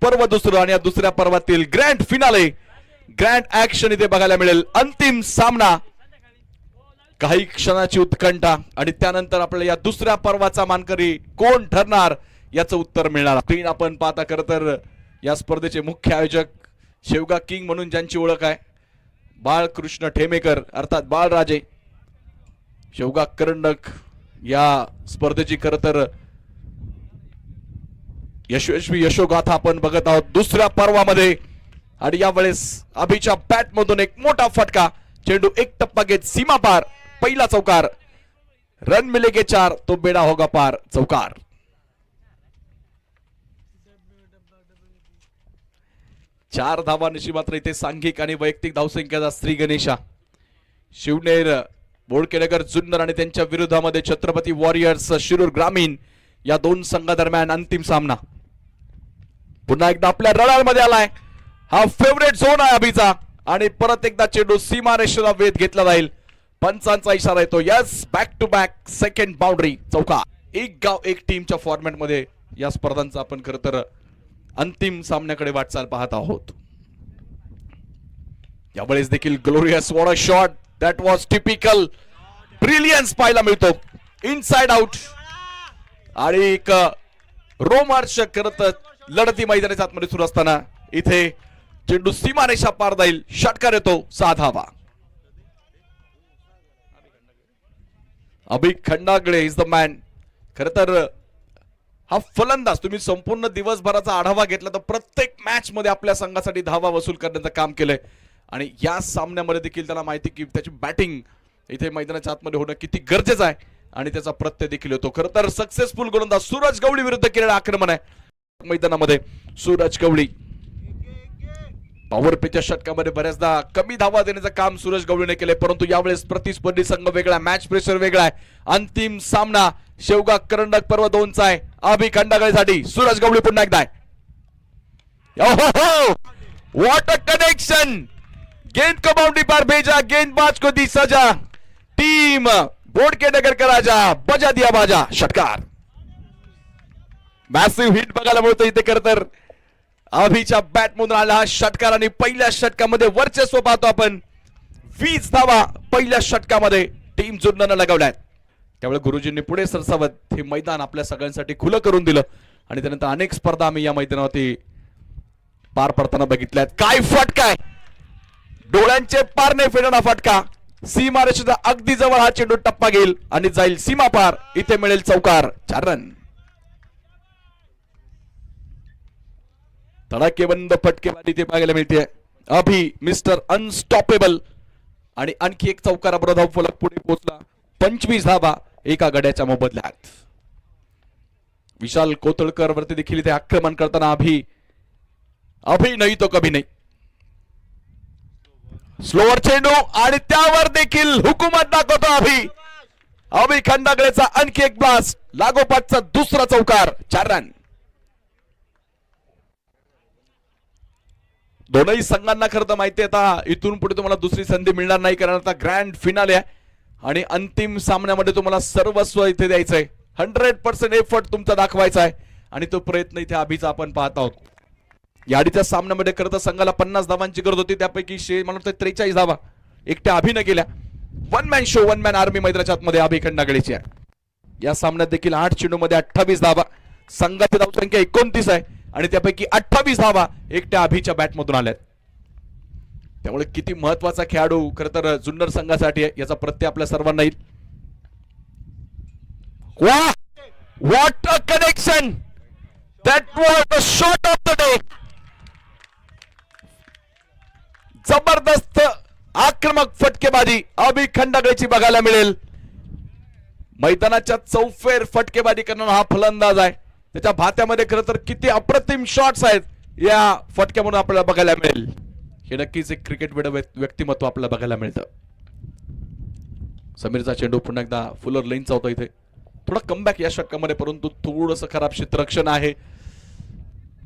पर्व दुसरं आणि या दुसऱ्या पर्वातील ग्रँड फिनाले, ग्रँड ऍक्शन इथे बघायला मिळेल. अंतिम सामना, काही क्षणाची उत्कंठा आणि त्यानंतर आपल्याला या दुसऱ्या पर्वाचा मानकरी कोण ठरणार याचं उत्तर मिळणार. स्क्रीन आपण पाहता. खरं तर या स्पर्धेचे मुख्य आयोजक शेवगा किंग म्हणून ज्यांची ओळख आहे, बाळकृष्ण ठेमेकर अर्थात बाळराजे. शेवगा करंडक या स्पर्धेची खरं तर यशस्वी यशोगाथा आपण बघत आहोत दुसऱ्या पर्वामध्ये. आणि यावेळेस अभिच्या बॅट मधून एक मोठा फटका, चेंडू एक टप्पा घेत सीमा पार, पहिला चौकार. रन मिलेगे 4 तो बेडा होगा पार, चौकार. चार धावा निशी मात्र इथे सांघिक आणि वैयक्तिक धावसंख्येचा श्री गणेशा. शिवनेर बोडकेनगर जुन्नर आणि त्यांच्या विरोधामध्ये छत्रपती वॉरियर्स शिरूर ग्रामीण या दोन संघादरम्यान अंतिम सामना. पुन्हा एकदा आपल्या रडारमध्ये आलाय. हा फेवरेट झोन आहे अभिचा आणि परत एकदा चेंडू सीमारेषेला वेध घेतला जाईल. पंचांचा इशारा येतो. Yes, back to back second boundary, चौकार. एक गाव एक टीमच्या फॉर्मॅट मध्ये या स्पर्धांचा आपण खरं तर अंतिम सामन्याकडे वाटचाल पाहत आहोत. यावेळेस देखील glorious, what a shot, that was typical, brilliance पाहायला मिळतो. इनसाइड आउट आणि एक रोमांचक खरं तर लढती मैदानाच्या आतमध्ये सुरू असताना इथे चेंडू सीमारेषा पार जाईल. षटकार येतो, 6 धावा. अभि खंडागळे इज द मॅन. खरं तर हा फलंदाज, तुम्ही संपूर्ण दिवसभराचा आढावा घेतला तर प्रत्येक मॅच मध्ये आपल्या संघासाठी धावा वसूल करण्याचं काम केलंय आणि या सामन्यामध्ये देखील त्याला माहिती की त्याची बॅटिंग इथे मैदानाच्या आतमध्ये होणं किती गरजेचं आहे आणि त्याचा प्रत्यय देखील होतो. खरं तर सक्सेसफुल गोलंदाज सूरज गवळी विरुद्ध केलेलं आक्रमण आहे मैदानामध्ये. सूरज गवळी पॉवर प्लेच्या षटकामध्ये बऱ्याचदा कमी धावा देण्याचं काम सूरज गवळीने केले, परंतु यावेळेस प्रतिस्पर्धी संघ वेगळा, मॅच प्रेशर वेगळा आहे. अंतिम सामना शेवगा करंडक पर्व 2चा आहे. अभि खंडागळेसाठी सूरज गवळी पुन्हा एकदा आहे. व्हाट अ कनेक्शन, गेंद को बाउंड्री पर भेजा, गेंदबाज को दी सजा, टीम बोडकेनगर का राजा बजा दिया बाजा, षटकार. मॅसिव्ह हिट बघायला मिळतो इथे. खरं तर अभिच्या बॅट मधून आला हा षटकार आणि पहिल्या षटकामध्ये वर्चस्व पाहतो आपण. 20 धावा पहिल्या षटकामध्ये टीम जुन्नरनं लगावल्यात. त्यामुळे गुरुजींनी पुढे सरसावत हे मैदान आपल्या सगळ्यांसाठी खुलं करून दिलं आणि त्यानंतर अनेक स्पर्धा आम्ही या मैदानावरती पार पडताना बघितल्यात. काय फटका आहे, डोळ्यांचे पार नाही फेडणारा फटका. सीमारेषेच्या अगदी जवळ हा चेंडू टप्पा घेईल आणि जाईल सीमा पार. इथे मिळेल चौकार, 4 रन. तडाखेबंद फटकेबाजी इथे बघायला मिळते. अभि मिस्टर अनस्टॉपेबल आणि आणखी एक चौकाराबरोबर धाव फलक पुढे पोहोचला. 25 धावा एका गड्याच्या मोबदल्यात. विशाल कोतळकर वरती देखील इथे आक्रमण करताना अभि नाही तो कभी नाही. स्लोअर चेंडू आणि त्यावर देखील हुकूमत दाखवतो अभि खंडागळेचा आणखी एक ब्लास्ट, लागोपाठचा दुसरा चौकार, 4 रन. दोनही संघांना खरं तर माहिती आहे आता इथून पुढे तुम्हाला दुसरी संधी मिळणार नाही, कारण आता ग्रँड फिनाले आहे आणि अंतिम सामन्यामध्ये तुम्हाला सर्वस्व इथे द्यायचंय. 100% एफर्ट तुमचा दाखवायचा आहे आणि तो प्रयत्न इथे अभिचा आपण पाहत आहोत. याडीच्या सामन्यामध्ये खरं तर संघाला 50 धावांची गरज होती, त्यापैकी मला वाटतं 43 धावा एकट्या अभिनं केल्या. One man show, one man army मैदानाच्या आतमध्ये अभि खंडागळेची आहे. या सामन्यात देखील 8 चेंडूमध्ये 28 धावा, संघाची धावसंख्या 29 आहे आणि त्यापैकी 28 धावा एकट्या अभिच्या बॅट मधून आल्यात. त्यामुळे किती महत्वाचा खेळाडू खरं तर जुन्नर संघासाठी आहे याचा प्रत्यय आपल्या सर्वांना येईल. वाह, what a connection, that was the shot of the day. जबरदस्त आक्रमक फटकेबाजी अभि खंडागळेची बघायला मिळेल. मैदानाच्या चौफेर फटकेबाजी करणारा हा फलंदाज आहे. त्याच्या भात्यामध्ये खरं तर किती अप्रतिम शॉट्स आहेत या फटक्यामधून आपल्याला बघायला मिळेल. हे नक्कीच एक क्रिकेट व्यक्तिमत्व आपल्याला बघायला मिळतं. समीरचा चेंडू पुन्हा एकदा फुलर लाईनचा होता इथे. थोडा कमबॅक या षटकामध्ये, परंतु थोडंसं खराब क्षेत्ररक्षण आहे.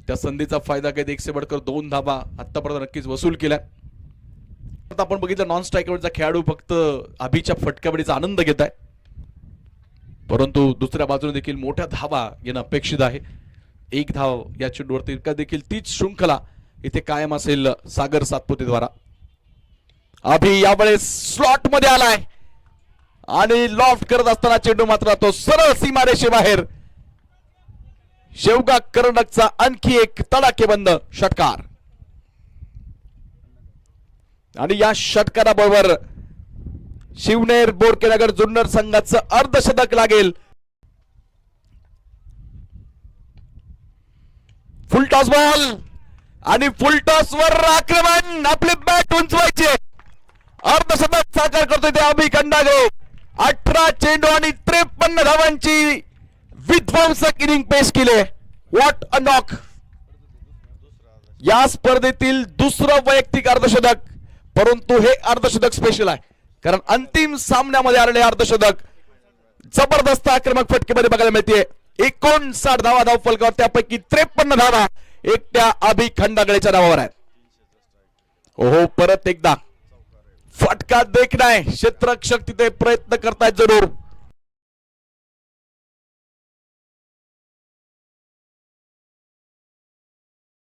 त्या संधीचा फायदा घेत 1 से बढकर 2 धावा आतापर्यंत नक्कीच वसूल केल्या. आपण बघितलं नॉन स्ट्रायकरचा खेळाडू फक्त अभिच्या फटकेबाजीचा आनंद घेत आहे, परंतु दुसऱ्या बाजूने देखील मोठ्या धावा येणं अपेक्षित आहे. एक धाव या चेंडूवरती का देखील तीच शृंखला इथे कायम असेल सागर सातपुतेद्वारा. अभि यावेळेस स्लॉट मध्ये आलाय आणि लॉफ्ट करत असताना चेंडू मात्र तो सरळ सीमारेषेबाहेर. शेवगा कर्नाटकचा आणखी एक तडाखेबंद षटकार आणि या षटकाराबरोबर शिवनेर बोरकेनगर जुन्नर संघाचं अर्धशतक लागेल. फुलटॉस बॉल आणि फुलटॉस वर आक्रमण. आपले बॅट उंचवायचे. अर्धशतक साकार करतोय ते अभि खंडागळे. 18 चेंडू आणि 53 धावांची विध्वंसक इनिंग पेश केले. What a knock. या स्पर्धेतील दुसरं वैयक्तिक अर्धशतक, परंतु हे अर्धशतक स्पेशल आहे कारण अंतिम सामन्यामध्ये आलेले अर्धशतक जबरदस्त आक्रमक फटकेमध्ये बघायला मिळते. 59 धावा धाव फलकावर, त्यापैकी 53 धावा एकट्या अभि खंडागळेच्या नावावर आहेत. ओहो, परत एकदा फटका देखना है. क्षेत्ररक्षक तिथे प्रयत्न करतायत जरूर.